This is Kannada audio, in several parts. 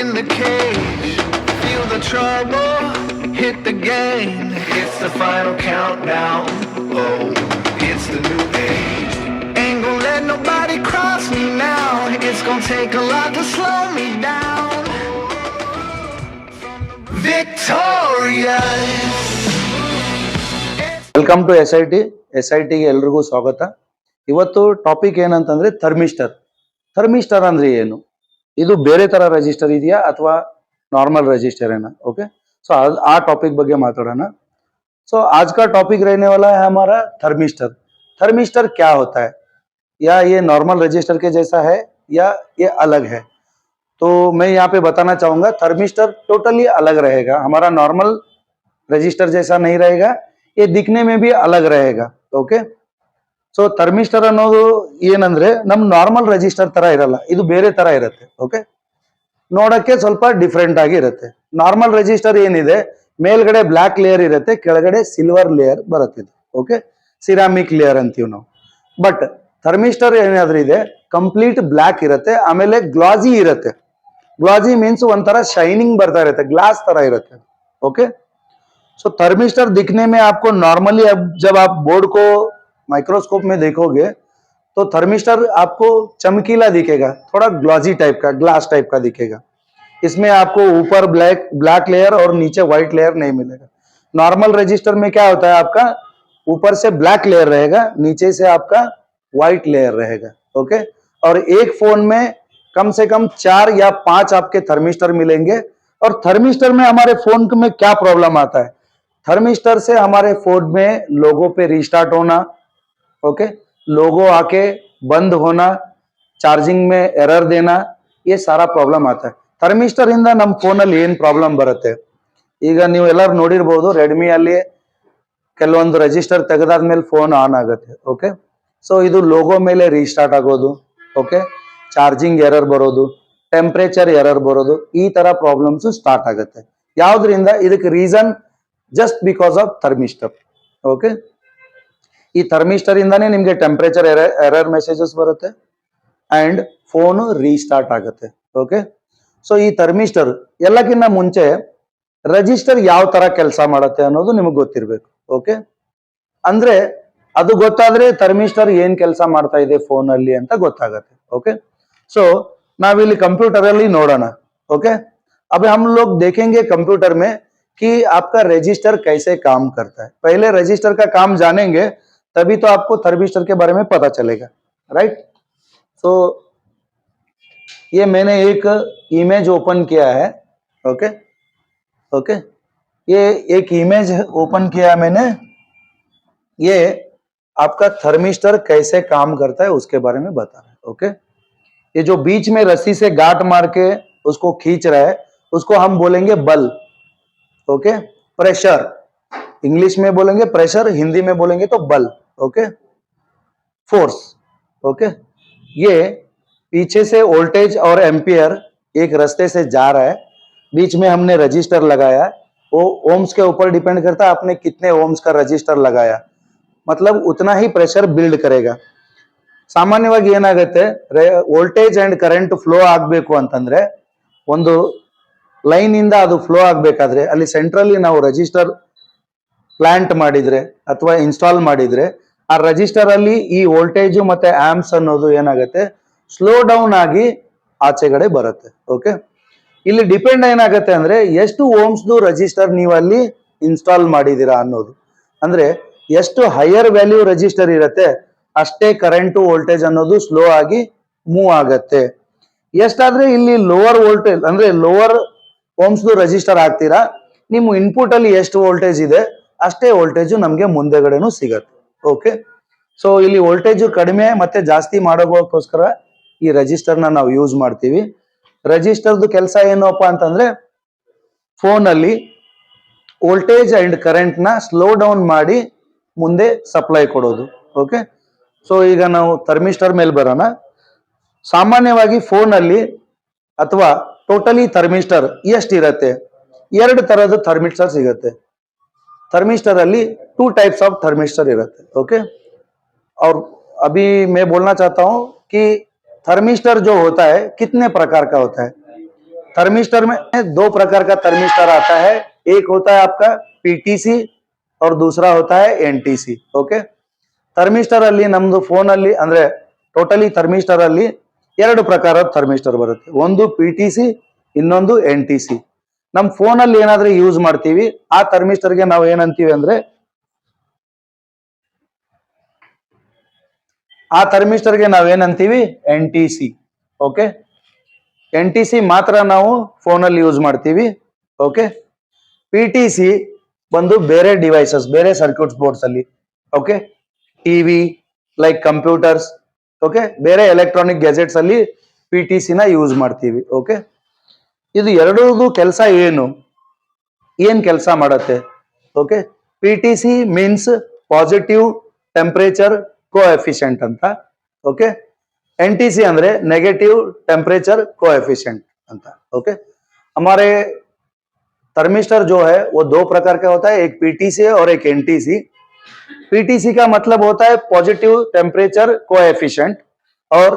in the cage. Feel the trouble, hit the game. It's the final countdown. Oh, it's the new age. Ain't gonna let nobody cross me now. It's gonna take a lot to slow me down. Victorious. Welcome to S I ಟಿಗೆ ಎಲ್ರಿಗೂ ಸ್ವಾಗತ. ಇವತ್ತು ಟಾಪಿಕ್ ಏನಂತಂದ್ರೆ ಥರ್ಮಿಸ್ಟರ್. ಥರ್ಮಿಸ್ಟರ್ ಅಂದ್ರೆ ಏನು, ಇದು ಬೇರೆ ತರ ರೆಜಿಸ್ಟರ್ ಇದೆಯಾ ಅಥವಾ नॉर्मल रजिस्टर है ना. ओके, सो आ टॉपिक ಬಗ್ಗೆ ಮಾತಾಡೋಣ. सो आज का टॉपिक रहने वाला है हमारा थर्मिस्टर. थर्मिस्टर क्या होता है, या ये नॉर्मल रजिस्टर के जैसा है या ये अलग है. तो मैं यहाँ पे बताना चाहूंगा थर्मिस्टर टोटली अलग रहेगा, हमारा नॉर्मल रजिस्टर जैसा नहीं रहेगा, ये दिखने में भी अलग रहेगा. ओके, सो थर्मिस्टर ಅನ್ನೋದು ಏನಂದ್ರೆ ನಮ್ ನಾರ್ಮಲ್ ರಿಜಿಸ್ಟರ್ ತರ ಇರಲ್ಲ, ಇದು ಬೇರೆ ತರ ಇರುತ್ತೆ. ಓಕೆ, ನೋಡಕ್ಕೆ ಸ್ವಲ್ಪ ಡಿಫರೆಂಟ್ ಆಗಿ ಇರುತ್ತೆ. ನಾರ್ಮಲ್ ರಿಜಿಸ್ಟರ್ ಏನಿದೆ ಮೇಲ್ಗಡೆ ಬ್ಲಾಕ್ ಲೇಯರ್ ಇರುತ್ತೆ, ಕೆಳಗಡೆ ಸಿಲ್ವರ್ ಲೇಯರ್ ಬರುತ್ತೆ. ಓಕೆ, ಸಿರಾಮಿಕ್ ಲೇಯರ್ ಅಂತೀವಿ ನಾವು. ಬಟ್ ಥರ್ಮಿಸ್ಟರ್ ಏನಾದ್ರೂ ಇದೆ ಕಂಪ್ಲೀಟ್ ಬ್ಲಾಕ್ ಇರುತ್ತೆ, ಆಮೇಲೆ ಗ್ಲಾಸಿ ಇರುತ್ತೆ. ग्लॉजी मीन्स ಒಂಥರ शाइनिंग ಬರ್ತಾ ಇರುತ್ತೆ, ग्लास ತರ ಇರುತ್ತೆ. ओके, सो थर्मिस्टर दिखने में आपको नॉर्मली, अब जब आप बोर्ड को माइक्रोस्कोप में देखोगे तो थर्मिस्टर आपको चमकीला दिखेगा, थोड़ा ग्लॉजी टाइप का, ग्लास टाइप का दिखेगा. इसमें आपको ऊपर ब्लैक लेयर और नीचे व्हाइट लेयर नहीं मिलेगा. नॉर्मल रजिस्टर में क्या होता है, आपका ऊपर से ब्लैक लेयर रहेगा, नीचे से आपका व्हाइट लेयर रहेगा. ओके, और एक फोन में कम से कम 4 या 5 आपके थर्मिस्टर मिलेंगे. और थर्मिस्टर में हमारे फोन में क्या प्रॉब्लम आता है, थर्मिस्टर से हमारे फोन में लोगो पे रीस्टार्ट होना, ओके, लोगो आके बंद होना, चार्जिंग में एरर देना, ये सारा प्रॉब्लम आता है. थर्मिस्टर इंದ ನಮ್ಮ ಫೋನ್ ಅಲ್ಲಿ ಏನು ಪ್ರಾಬ್ಲಮ್ ಬರುತ್ತೆ, ಈಗ ನೀವು ಎಲ್ಲರೂ ನೋಡಿರಬಹುದು ರೆಡ್ಮಿ ಅಲ್ಲಿ ಕೆಲವೊಂದು ರಿಜಿಸ್ಟರ್ ತೆಗೆದಾದ್ಮೇಲೆ ಫೋನ್ ಆನ್ ಆಗುತ್ತೆ. ಓಕೆ, ಸೊ ಇದು ಲೋಗೋ ಮೇಲೆ ರೀಸ್ಟಾರ್ಟ್ ಆಗೋದು, ಓಕೆ, ಚಾರ್ಜಿಂಗ್ ಎರರ್ ಬರೋದು, ಟೆಂಪರೇಚರ್ ಎರರ್ ಬರೋದು, ಈ ತರ ಪ್ರಾಬ್ಲಮ್ಸ್ ಸ್ಟಾರ್ಟ್ ಆಗುತ್ತೆ. ಯಾವ್ದ್ರಿಂದ, ಇದಕ್ಕೆ reason just because of thermistor. Okay, ಈ ಥರ್ಮಿಸ್ಟರ್ ಇಂದಾನೇ ನಿಮ್ಗೆ ಟೆಂಪರೇಚರ್ ಎರರ್ ಮೆಸೇಜಸ್ ಬರುತ್ತೆ ಅಂಡ್ ಫೋನ್ ರೀಸ್ಟಾರ್ಟ್ ಆಗುತ್ತೆ. ಓಕೆ, ಸೊ ಈ ಥರ್ಮಿಸ್ಟರ್ ಎಲ್ಲಕ್ಕಿಂತ ಮುಂಚೆ ರಿಜಿಸ್ಟರ್ ಯಾವ ತರ ಕೆಲಸ ಮಾಡುತ್ತೆ ಅನ್ನೋದು ನಿಮಗೆ ಗೊತ್ತಿರಬೇಕು. ಓಕೆ, ಅಂದ್ರೆ ಅದು ಗೊತ್ತಾದ್ರೆ ಥರ್ಮಿಸ್ಟರ್ ಏನ್ ಕೆಲಸ ಮಾಡ್ತಾ ಇದೆ ಫೋನ್ ಅಲ್ಲಿ ಅಂತ ಗೊತ್ತಾಗತ್ತೆ. ಓಕೆ, सो नाविली कंप्यूटर अली नोड़ना. ओके, अब हम लोग देखेंगे कंप्यूटर में कि आपका रजिस्टर कैसे काम करता है. पहले रजिस्टर का काम जानेंगे तभी तो आपको थर्मिस्टर के बारे में पता चलेगा, राइट. सो ये मैंने एक इमेज ओपन किया है. ओके, ओके, ये एक इमेज ओपन किया मैंने, ये आपका थर्मिस्टर कैसे काम करता है उसके बारे में बता रहा है. ओके, ये जो बीच में रस्सी से गांठ मार के उसको खींच रहा है उसको हम बोलेंगे बल. ओके, प्रेशर इंग्लिश में बोलेंगे, प्रेशर हिंदी में बोलेंगे तो बल. Okay, force. ओके, ये पीछे से वोल्टेज और एम्पियर एक रास्ते से जा रहा है, बीच में हमने रजिस्टर लगाया, वो ओम्स के ऊपर डिपेंड करता है आपने कितने ओम्स का रजिस्टर लगाया, मतलब उतना ही प्रेशर बिल्ड करेगा. ಸಾಮಾನ್ಯವಾಗಿ ಏನಾಗುತ್ತೆ, ವೋಲ್ಟೇಜ್ ಅಂಡ್ ಕರೆಂಟ್ ಫ್ಲೋ ಆಗಬೇಕು ಅಂತಂದ್ರೆ ಒಂದು ಲೈನ್ ಇಂದ ಅದು ಫ್ಲೋ ಆಗಬೇಕಾದ್ರೆ ಅಲ್ಲಿ ಸೆಂಟ್ರಲ್ಲಿ ನಾವು ರೆಜಿಸ್ಟರ್ ಪ್ಲಾಂಟ್ ಮಾಡಿದ್ರೆ ಅಥವಾ ಇನ್ಸ್ಟಾಲ್ ಮಾಡಿದ್ರೆ ಆ ರೆಜಿಸ್ಟರ್ ಅಲ್ಲಿ ಈ ವೋಲ್ಟೇಜ್ ಮತ್ತೆ ಆಂಪ್ಸ್ ಅನ್ನೋದು ಏನಾಗುತ್ತೆ ಸ್ಲೋ ಡೌನ್ ಆಗಿ ಆಚೆಗಡೆ ಬರುತ್ತೆ. ಓಕೆ, ಇಲ್ಲಿ ಡಿಪೆಂಡ್ ಏನಾಗುತ್ತೆ ಅಂದ್ರೆ ಎಷ್ಟು ಓಮ್ಸ್ದು ರೆಜಿಸ್ಟರ್ ನೀವು ಅಲ್ಲಿ ಇನ್ಸ್ಟಾಲ್ ಮಾಡಿದೀರಾ ಅನ್ನೋದು. ಅಂದ್ರೆ ಎಷ್ಟು ಹೈಯರ್ ವ್ಯಾಲ್ಯೂ ರೆಜಿಸ್ಟರ್ ಇರುತ್ತೆ ಅಷ್ಟೇ ಕರೆಂಟು ವೋಲ್ಟೇಜ್ ಅನ್ನೋದು ಸ್ಲೋ ಆಗಿ ಮೂವ್ ಆಗತ್ತೆ. ಎಷ್ಟಾದ್ರೆ ಇಲ್ಲಿ ಲೋವರ್ ವೋಲ್ಟೇಜ್ ಅಂದ್ರೆ ಲೋವರ್ ಓಮ್ಸ್ ರೆಜಿಸ್ಟರ್ ಹಾಕ್ತೀರಾ, ನಿಮ್ಮ ಇನ್ಪುಟ್ ಅಲ್ಲಿ ಎಷ್ಟು ವೋಲ್ಟೇಜ್ ಇದೆ ಅಷ್ಟೇ ವೋಲ್ಟೇಜ್ ನಮ್ಗೆ ಮುಂದೆಗಡೆನೂ ಸಿಗತ್ತೆ. ಓಕೆ, ಸೊ ಇಲ್ಲಿ ವೋಲ್ಟೇಜ್ ಕಡಿಮೆ ಮತ್ತೆ ಜಾಸ್ತಿ ಮಾಡೋಕ್ಕೋಸ್ಕರ ಈ ರೆಜಿಸ್ಟರ್ ನಾವು ಯೂಸ್ ಮಾಡ್ತೀವಿ. ರೆಜಿಸ್ಟರ್ದು ಕೆಲಸ ಏನಪ್ಪ ಅಂತಂದ್ರೆ ಫೋನ್ ಅಲ್ಲಿ ವೋಲ್ಟೇಜ್ ಅಂಡ್ ಕರೆಂಟ್ ನ ಸ್ಲೋ ಡೌನ್ ಮಾಡಿ ಮುಂದೆ ಸಪ್ಲೈ ಕೊಡೋದು. ಓಕೆ, ಸೊ ಈಗ ನಾವು ಥರ್ಮಿಸ್ಟರ್ ಮೇಲೆ ಬರೋಣ. ಸಾಮಾನ್ಯವಾಗಿ ಫೋನ್ ಅಲ್ಲಿ ಅಥವಾ ಟೋಟಲಿ ಥರ್ಮಿಸ್ಟರ್ ಎಷ್ಟಿರತ್ತೆ, 2 ತರದ ಥರ್ಮಿಸ್ಟರ್ ಸಿಗತ್ತೆ. थर्मिस्टर अली 2 टाइप्स ऑफ थर्मिस्टर इरते. ओके, और अभी मैं बोलना चाहता हूं कि थर्मिस्टर जो होता है कितने प्रकार का होता है. थर्मिस्टर में दो प्रकार का थर्मिस्टर आता है, एक होता है आपका पीटीसी और दूसरा होता है एनटीसी. ओके, ಥರ್ಮಿಸ್ಟರ್ ಅಲ್ಲಿ ನಮ್ದು ಫೋನ್ ಅಲ್ಲಿ ಅಂದ್ರೆ ಟೋಟಲಿ ಥರ್ಮಿಸ್ಟರ್ ಅಲ್ಲಿ ಎರಡು ಪ್ರಕಾರದ ಥರ್ಮಿಸ್ಟರ್ ಬರುತ್ತೆ. ಒಂದು ಪಿಟಿಸಿ, ಇನ್ನೊಂದು ಎನ್ಟಿಸಿ. ನಮ್ ಫೋನ್ ಅಲ್ಲಿ ಏನಾದ್ರೂ ಯೂಸ್ ಮಾಡ್ತೀವಿ ಆ ಥರ್ಮಿಸ್ಟರ್ಗೆ ನಾವು ಏನಂತೀವಿ ಅಂದ್ರೆ ಆ ಥರ್ಮಿಸ್ಟರ್ಗೆ ನಾವೇನಂತೀವಿ ಎನ್ಟಿಸಿ. ಓಕೆ, ಎನ್ಟಿಸಿ ಮಾತ್ರ ನಾವು ಫೋನ್ ಅಲ್ಲಿ ಯೂಸ್ ಮಾಡ್ತೀವಿ. ಓಕೆ, ಪಿಟಿಸಿ ಬಂದು ಬೇರೆ ಡಿವೈಸಸ್, ಬೇರೆ ಸರ್ಕ್ಯೂಟ್ಸ್ ಬೋರ್ಡ್ಸ್ ಅಲ್ಲಿ, okay, TV like computers, okay, ಬೇರೆ ಎಲೆಕ್ಟ್ರಾನಿಕ್ ಗ್ಯಾಜೆಟ್ಸ್ ಅಲ್ಲಿ ಪಿಟಿಸಿ ನ ಯೂಸ್ ಮಾಡ್ತೀವಿ. ಓಕೆ, ಇದು ಎರಡೂ ಕೆಲಸ ಏನ್ ಕೆಲಸ ಮಾಡುತ್ತೆ? Okay, PTC means positive temperature coefficient ಅಂತ. ओके, एनटीसी अंद्रे नेगेटिव टेम्परेचर कोएफिशिएंट अंत. ओके, हमारे थर्मिस्टर जो है वो दो प्रकार का होता है, एक पीटीसी और एक एनटीसी. पीटीसी का मतलब होता है पॉजिटिव टेम्परेचर कोएफिशिएंट और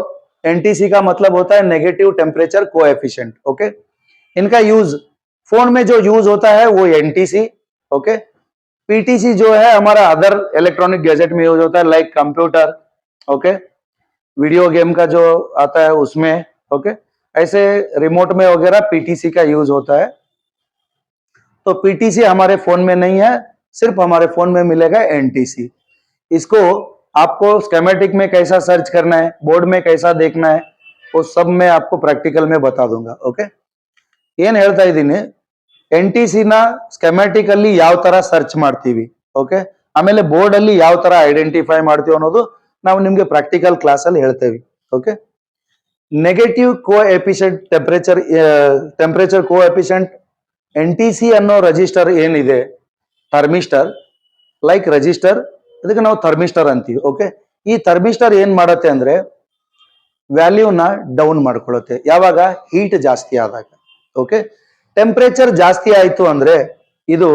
एनटीसी का मतलब होता है नेगेटिव टेम्परेचर कोएफिशिएंट. ओके, इनका यूज फोन में जो यूज होता है वो एनटीसी. ओके, पीटीसी जो है हमारा अदर इलेक्ट्रॉनिक गैजेट में यूज होता है like computer, okay, video game का जो आता है उसमें, ओके, ऐसे रिमोट में वगैरह पीटीसी का यूज होता है. तो पीटीसी हमारे फोन में नहीं है, सिर्फ हमारे फोन में मिलेगा एनटीसी. इसको आपको स्कीमेटिक में कैसा सर्च करना है, बोर्ड में कैसा देखना है, वो सब मैं आपको प्रैक्टिकल में बता दूंगा. ओके, ಏನ್ ಹೇಳ್ತಾ ಇದ್ದೀನಿ, ಎನ್ಟಿಸಿ ನ ಸ್ಕೆಮ್ಯಾಟಿಕ್ ಅಲ್ಲಿ ಯಾವ ತರ ಸರ್ಚ್ ಮಾಡ್ತೀವಿ, ಓಕೆ, ಆಮೇಲೆ ಬೋರ್ಡ್ ಅಲ್ಲಿ ಯಾವ ತರ ಐಡೆಂಟಿಫೈ ಮಾಡ್ತೀವಿ ಅನ್ನೋದು ನಾವು ನಿಮ್ಗೆ ಪ್ರಾಕ್ಟಿಕಲ್ ಕ್ಲಾಸ್ ಅಲ್ಲಿ ಹೇಳ್ತೇವೆ. Okay, negative coefficient temperature coefficient NTC ಅನ್ನೋ ರೆಜಿಸ್ಟರ್ ಏನಿದೆ, ಥರ್ಮಿಸ್ಟರ್ ಲೈಕ್ ರೆಜಿಸ್ಟರ್, ಅದಕ್ಕೆ ನಾವು ಥರ್ಮಿಸ್ಟರ್ ಅಂತೀವಿ. ಓಕೆ, ಈ ಥರ್ಮಿಸ್ಟರ್ ಏನ್ ಮಾಡುತ್ತೆ ಅಂದ್ರೆ ವ್ಯಾಲ್ಯೂನ ಡೌನ್ ಮಾಡ್ಕೊಳ್ಳುತ್ತೆ ಯಾವಾಗ ಹೀಟ್ ಜಾಸ್ತಿ ಆದಾಗ. ಓಕೆ, ಟೆಂಪರೇಚರ್ ಜಾಸ್ತಿ ಆಯ್ತು ಅಂದ್ರೆ ಇದು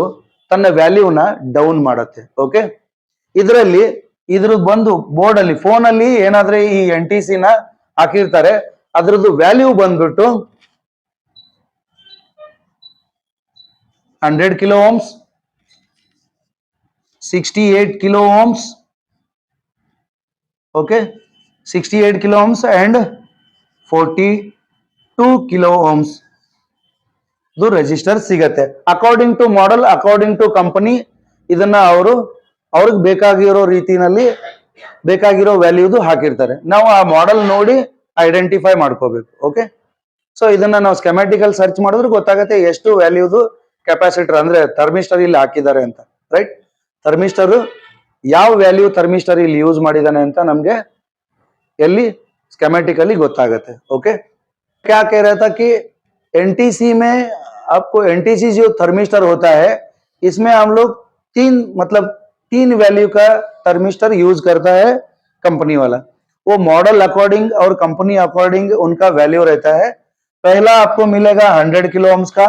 ತನ್ನ ವ್ಯಾಲ್ಯೂನ ಡೌನ್ ಮಾಡುತ್ತೆ. ಓಕೆ, ಇದರಲ್ಲಿ ಬಂದು ಬೋರ್ಡ್ ಅಲ್ಲಿ ಫೋನ್ ಅಲ್ಲಿ ಏನಾದ್ರೆ ಈ ಎನ್ಟಿಸಿ ನ ಹಾಕಿರ್ತಾರೆ, ಅದ್ರದ್ದು ವ್ಯಾಲ್ಯೂ ಬಂದ್ಬಿಟ್ಟು 100 kilo ohms, 68 kilo ohms, okay, 68 kilo ohms and 42 kilo ohms resistor ಸಿಗತ್ತೆ. According to model, according to company ಇದನ್ನ ಅವ್ರಿಗೆ ಬೇಕಾಗಿರೋ ರೀತಿನಲ್ಲಿ ಬೇಕಾಗಿರೋ ವ್ಯಾಲ್ಯೂದು ಹಾಕಿರ್ತಾರೆ. ನಾವು ಆ ಮಾಡೆಲ್ ನೋಡಿ ಐಡೆಂಟಿಫೈ ಮಾಡ್ಕೋಬೇಕು. ಓಕೆ, ಸೊ ಇದನ್ನ ನಾವು ಸ್ಕೆಮ್ಯಾಟಿಕಲ್ ಸರ್ಚ್ ಮಾಡಿದ್ರೆ ಗೊತ್ತಾಗತ್ತೆ ಎಷ್ಟು ವ್ಯಾಲ್ಯೂದು ಕೆಪಾಸಿಟರ್ ಅಂದ್ರೆ ಥರ್ಮಿಸ್ಟರ್ ಇಲ್ಲಿ ಹಾಕಿದ್ದಾರೆ ಅಂತ. ರೈಟ್, ಥರ್ಮಿಸ್ಟರ್ ಯಾವ ವ್ಯಾಲ್ಯೂ ಥರ್ಮಿಸ್ಟರ್ ಇಲ್ಲಿ ಯೂಸ್ ಮಾಡಿದಾನೆ ಅಂತ ನಮ್ಗೆ ಎಲ್ಲಿ ಸ್ಕೆಮ್ಯಾಟಿಕली ಗೊತ್ತಾಗತ್ತೆ. ओके, क्या कह रहा था कि एनटीसी में आपको एनटीसी जो थर्मिस्टर होता है इसमें हम लोग तीन वैल्यू का थर्मिस्टर यूज करता है कंपनी वाला. वो मॉडल अकॉर्डिंग और कंपनी अकॉर्डिंग उनका वैल्यू रहता है. पहला आपको मिलेगा 100 किलो ओम्स का,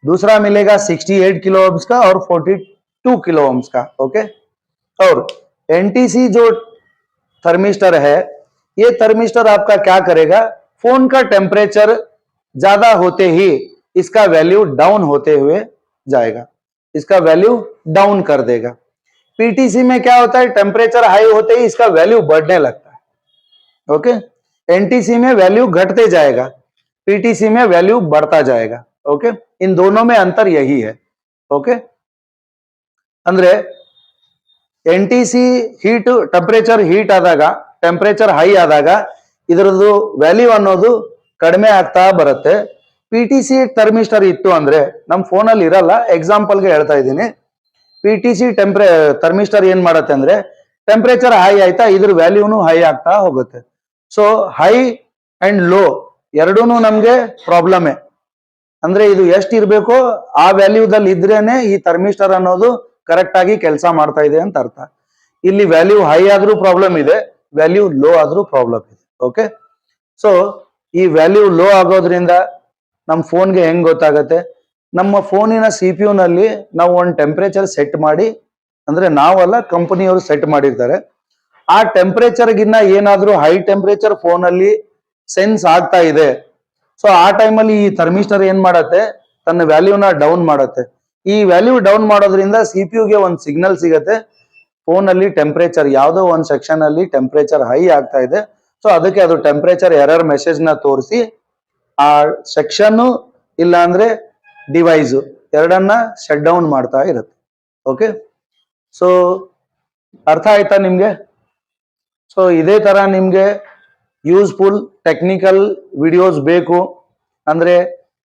दूसरा मिलेगा 68 किलो ओम्स का और 42 किलो ओम्स का. ओके, और एनटीसी जो थर्मिस्टर है, ये थर्मिस्टर आपका क्या करेगा, फोन का टेम्परेचर ज्यादा होते ही इसका वैल्यू डाउन होते हुए जाएगा, इसका वैल्यू डाउन कर देगा. पीटीसी में क्या होता है, टेम्परेचर हाई होते ही इसका वैल्यू बढ़ने लगता है. ओके, एनटीसी में वैल्यू घटते जाएगा, पीटीसी में वैल्यू बढ़ता जाएगा. ओके, इन दोनों में अंतर यही है. ओके, ಅಂದ್ರೆ ಎನ್ಟಿಸಿ ಟೆಂಪರೇಚರ್ ಹೀಟ್ ಆದಾಗ, ಟೆಂಪರೇಚರ್ ಹೈ ಆದಾಗ ಇದರದ್ದು ವ್ಯಾಲ್ಯೂ ಅನ್ನೋದು ಕಡಿಮೆ ಆಗ್ತಾ ಬರುತ್ತೆ. ಪಿಟಿಸಿ ಥರ್ಮಿಸ್ಟರ್ ಇತ್ತು ಅಂದ್ರೆ ನಮ್ಮ ಫೋನ್ ಅಲ್ಲಿ ಇರಲ್ಲ, ಎಕ್ಸಾಂಪಲ್ ಗೆ ಹೇಳ್ತಾ ಇದ್ದೀನಿ. ಪಿಟಿಸಿ ಥರ್ಮಿಸ್ಟರ್ ಏನ್ ಮಾಡತ್ತೆ ಅಂದ್ರೆ ಟೆಂಪರೇಚರ್ ಹೈ ಆಯ್ತಾ ಇದ್ರ ವ್ಯಾಲ್ಯೂನು ಹೈ ಆಗ್ತಾ ಹೋಗುತ್ತೆ. ಸೊ ಹೈ ಅಂಡ್ ಲೋ ಎರಡೂನು ನಮ್ಗೆ ಪ್ರಾಬ್ಲಮ್. ಅಂದ್ರೆ ಇದು ಎಷ್ಟು ಇರ್ಬೇಕೋ ಆ ವ್ಯಾಲ್ಯೂದಲ್ಲಿ ಇದ್ರೇನೆ ಈ ಥರ್ಮಿಸ್ಟರ್ ಅನ್ನೋದು ಕರೆಕ್ಟ್ ಆಗಿ ಕೆಲಸ ಮಾಡ್ತಾ ಇದೆ ಅಂತ ಅರ್ಥ. ಇಲ್ಲಿ ವ್ಯಾಲ್ಯೂ ಹೈ ಆದ್ರೂ ಪ್ರಾಬ್ಲಮ್ ಇದೆ, ವ್ಯಾಲ್ಯೂ ಲೋ ಆದ್ರೂ ಪ್ರಾಬ್ಲಮ್ ಇದೆ. ಓಕೆ, ಸೊ ಈ ವ್ಯಾಲ್ಯೂ ಲೋ ಆಗೋದ್ರಿಂದ ನಮ್ಮ ಫೋನ್ಗೆ ಹೆಂಗ್ ಗೊತ್ತಾಗತ್ತೆ, ನಮ್ಮ ಫೋನಿನ CPU ನಲ್ಲಿ ನಾವು ಒಂದು ಟೆಂಪರೇಚರ್ ಸೆಟ್ ಮಾಡಿ, ಅಂದ್ರೆ ನಾವಲ್ಲ ಕಂಪನಿಯವರು ಸೆಟ್ ಮಾಡಿರ್ತಾರೆ, ಆ ಟೆಂಪರೇಚರ್ ಗಿನ್ನ ಏನಾದ್ರೂ ಹೈ ಟೆಂಪರೇಚರ್ ಫೋನ್ ಅಲ್ಲಿ ಸೆನ್ಸ್ ಆಗ್ತಾ ಇದೆ ಸೊ ಆ ಟೈಮಲ್ಲಿ ಈ ಥರ್ಮಿಸ್ಟರ್ ಏನ್ ಮಾಡತ್ತೆ, ತನ್ನ ವ್ಯಾಲ್ಯೂನ ಡೌನ್ ಮಾಡತ್ತೆ. ಈ ವ್ಯಾಲ್ಯೂ ಡೌನ್ ಮಾಡೋದ್ರಿಂದ ಸಿಪಿಯುಗೆ ಒಂದು ಸಿಗ್ನಲ್ ಸಿಗತ್ತೆ, ಫೋನ್ ಅಲ್ಲಿ ಟೆಂಪರೇಚರ್ ಯಾವುದೋ ಒಂದು ಸೆಕ್ಷನ್ ಅಲ್ಲಿ ಟೆಂಪರೇಚರ್ ಹೈ ಆಗ್ತಾ ಇದೆ. ಸೊ ಅದಕ್ಕೆ ಅದು ಟೆಂಪರೇಚರ್ ಎರರ್ ಮೆಸೇಜ್ ನ ತೋರಿಸಿ ಆ ಸೆಕ್ಷನ್ ಇಲ್ಲ ಅಂದ್ರೆ ಡಿವೈಸ್ ಎರಡನ್ನ ಶಟ್ ಡೌನ್ ಮಾಡ್ತಾ ಇರುತ್ತೆ. ಓಕೆ, ಸೊ ಅರ್ಥ ಆಯ್ತಾ ನಿಮ್ಗೆ? ಸೊ ಇದೇ ತರ ನಿಮ್ಗೆ ಯೂಸ್ಫುಲ್ ಟೆಕ್ನಿಕಲ್ ವಿಡಿಯೋಸ್ ಬೇಕು ಅಂದ್ರೆ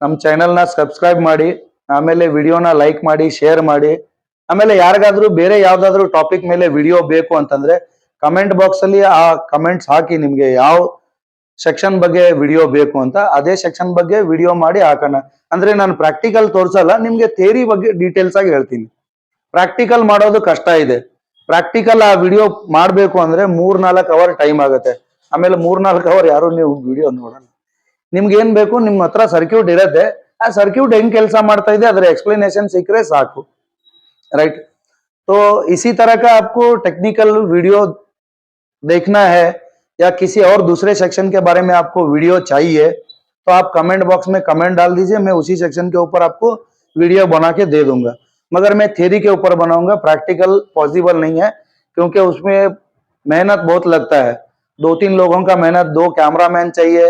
ನಮ್ಮ ಚಾನೆಲ್ನ ಸಬ್ಸ್ಕ್ರೈಬ್ ಮಾಡಿ, ಆಮೇಲೆ ವಿಡಿಯೋನ ಲೈಕ್ ಮಾಡಿ, ಶೇರ್ ಮಾಡಿ. ಆಮೇಲೆ ಯಾರಿಗಾದ್ರೂ ಬೇರೆ ಯಾವ್ದಾದ್ರು ಟಾಪಿಕ್ ಮೇಲೆ ವಿಡಿಯೋ ಬೇಕು ಅಂತಂದ್ರೆ ಕಮೆಂಟ್ ಬಾಕ್ಸ್ ಅಲ್ಲಿ ಆ ಕಮೆಂಟ್ಸ್ ಹಾಕಿ, ನಿಮ್ಗೆ ಯಾವ ಸೆಕ್ಷನ್ ಬಗ್ಗೆ ವಿಡಿಯೋ ಬೇಕು ಅಂತ ಅದೇ ಸೆಕ್ಷನ್ ಬಗ್ಗೆ ವಿಡಿಯೋ ಮಾಡಿ ಹಾಕೋಣ. ಅಂದ್ರೆ ನಾನು ಪ್ರಾಕ್ಟಿಕಲ್ ತೋರ್ಸಲ್ಲ, ನಿಮ್ಗೆ ಥಿಯರಿ ಬಗ್ಗೆ ಡೀಟೇಲ್ಸ್ ಆಗಿ ಹೇಳ್ತೀನಿ. ಪ್ರಾಕ್ಟಿಕಲ್ ಮಾಡೋದು ಕಷ್ಟ ಇದೆ. ಪ್ರಾಕ್ಟಿಕಲ್ ಆ ವಿಡಿಯೋ ಮಾಡ್ಬೇಕು ಅಂದ್ರೆ 3-4 ಅವರ್ ಟೈಮ್ ಆಗುತ್ತೆ. ಆಮೇಲೆ 3-4 ಅವರ್ ಯಾರು ನೀವು ವಿಡಿಯೋ ನೋಡೋಣ. ನಿಮ್ಗೆ ಏನ್ ಬೇಕು, ನಿಮ್ಮ ಹತ್ರ ಸರ್ಕ್ಯೂಟ್ ಇರತ್ತೆ, ಆ ಸರ್ಕ್ಯೂಟ್ ಹೆಂಗ್ ಕೆಲಸ ಮಾಡ್ತಾ ಇದೆ ಅದರ एक्सप्लेनेशन ಸಿಕ್ಕರೆ ಸಾಕು, राइट? तो इसी तरह का आपको टेक्निकल वीडियो देखना है या किसी और दूसरे सेक्शन के बारे में आपको वीडियो चाहिए तो आप कमेंट बॉक्स में कमेंट डाल दीजिए, मैं उसी सेक्शन के ऊपर आपको वीडियो बना के दे दूंगा. मगर मैं थ्योरी के ऊपर बनाऊंगा, प्रैक्टिकल पॉसिबल नहीं है क्योंकि उसमें मेहनत बहुत लगता है. 2-3 लोगों का मेहनत, 2 कैमरामैन चाहिए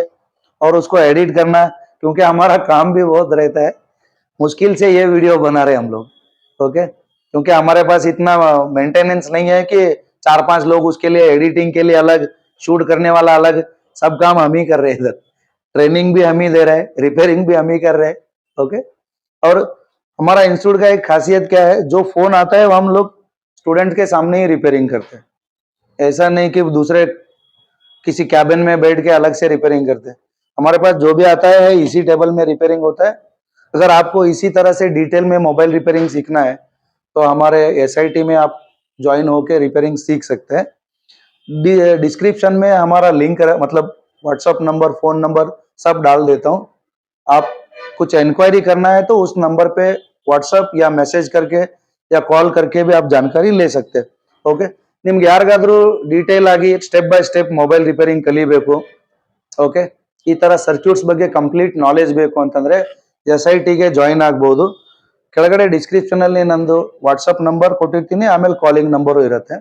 और उसको एडिट करना, क्योंकि हमारा काम भी बहुत रहता है. मुश्किल से ये वीडियो बना रहे हम लोग. ओके, क्योंकि हमारे पास इतना मेंटेनेंस नहीं है कि 4-5 लोग उसके लिए एडिटिंग के लिए अलग, शूट करने वाला अलग, सब काम हम ही कर रहे हैं. इधर ट्रेनिंग भी हम ही दे रहे हैं, रिपेयरिंग भी हम ही कर रहे हैं. ओके, और हमारा इंस्टीट्यूट का एक खासियत क्या है, जो फोन आता है वो हम लोग स्टूडेंट के सामने ही रिपेयरिंग करते हैं. ऐसा नहीं कि दूसरे किसी कैबिन में बैठ के अलग से रिपेयरिंग करते हैं. हमारे पास जो भी आता है इसी टेबल में रिपेयरिंग होता है. अगर आपको इसी तरह से डिटेल में मोबाइल रिपेयरिंग सीखना है तो हमारे SIT में आप ज्वाइन होके रिपेयरिंग सीख सकते हैं. डिस्क्रिप्शन में हमारा लिंक मतलब व्हाट्सअप नंबर, फोन नंबर सब डाल देता हूँ. आप कुछ इंक्वायरी करना है तो उस नंबर पे व्हाट्सअप या मैसेज करके या कॉल करके भी आप जानकारी ले सकते हैं. ओके, ನಿಮ್ಗೆ ಯಾರಿಗಾದ್ರೂ ಡೀಟೇಲ್ ಆಗಿ step by step mobile repairing ಕಲಿಬೇಕು, ಓಕೆ, ಈ ತರ ಸರ್ಕ್ಯೂಟ್ಸ್ ಬಗ್ಗೆ ಕಂಪ್ಲೀಟ್ ನಾಲೆಜ್ ಬೇಕು ಅಂತಂದ್ರೆ SIT ಗೆ ಜಾಯಿನ್ ಆಗ್ಬೋದು. ಕೆಳಗಡೆ ಡಿಸ್ಕ್ರಿಪ್ಷನ್ ಅಲ್ಲಿ ನಂದು ವಾಟ್ಸಪ್ ನಂಬರ್ ಕೊಟ್ಟಿರ್ತೀನಿ, ಆಮೇಲೆ ಕಾಲಿಂಗ್ ನಂಬರು ಇರುತ್ತೆ.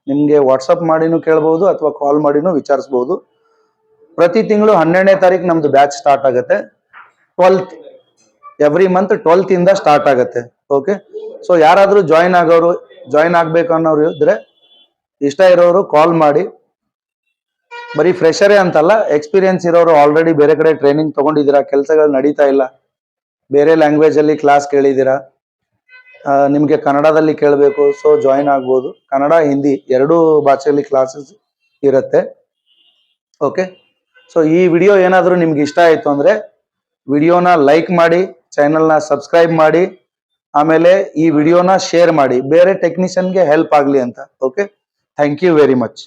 ನಿಮ್ಗೆ ವಾಟ್ಸಪ್ ಮಾಡಿನೂ ಕೇಳಬಹುದು ಅಥವಾ ಕಾಲ್ ಮಾಡಿನೂ ವಿಚಾರಿಸಬಹುದು. ಪ್ರತಿ ತಿಂಗಳು 12ನೇ ತಾರೀಕು ನಮ್ದು ಬ್ಯಾಚ್ ಸ್ಟಾರ್ಟ್ ಆಗುತ್ತೆ. 12th ಎವ್ರಿ ಮಂತ್ 12th ಇಂದ ಸ್ಟಾರ್ಟ್ ಆಗುತ್ತೆ. ಓಕೆ, ಸೊ ಯಾರಾದ್ರೂ ಜಾಯಿನ್ ಆಗ್ಬೇಕು ಅನ್ನೋರು ಇದ್ರೆ, ಇಷ್ಟ ಇರೋರು ಕಾಲ್ ಮಾಡಿ. ಬರೀ ಫ್ರೆಶರೇ ಅಂತಲ್ಲ, ಎಕ್ಸ್ಪೀರಿಯನ್ಸ್ ಇರೋರು ಆಲ್ರೆಡಿ ಬೇರೆ ಕಡೆ ಟ್ರೈನಿಂಗ್ ತಗೊಂಡಿದ್ದೀರಾ, ಕೆಲಸಗಳು ನಡೀತಾ ಇಲ್ಲ, ಬೇರೆ ಲ್ಯಾಂಗ್ವೇಜ್ ಅಲ್ಲಿ ಕ್ಲಾಸ್ ಕೇಳಿದ್ದೀರಾ, ನಿಮ್ಗೆ ಕನ್ನಡದಲ್ಲಿ ಕೇಳಬೇಕು, ಸೊ ಜಾಯಿನ್ ಆಗ್ಬೋದು. ಕನ್ನಡ ಹಿಂದಿ ಎರಡೂ ಭಾಷೆಯಲ್ಲಿ ಕ್ಲಾಸಸ್ ಇರುತ್ತೆ. ಓಕೆ, ಸೊ ಈ ವಿಡಿಯೋ ಏನಾದರೂ ನಿಮ್ಗೆ ಇಷ್ಟ ಆಯ್ತು ಅಂದ್ರೆ ವಿಡಿಯೋನ ಲೈಕ್ ಮಾಡಿ, ಚಾನೆಲ್ನ ಸಬ್ಸ್ಕ್ರೈಬ್ ಮಾಡಿ, ಆಮೇಲೆ ಈ ವಿಡಿಯೋನ ಶೇರ್ ಮಾಡಿ, ಬೇರೆ ಟೆಕ್ನಿಷಿಯನ್ಗೆ ಹೆಲ್ಪ್ ಆಗಲಿ ಅಂತ. Okay, thank you very much.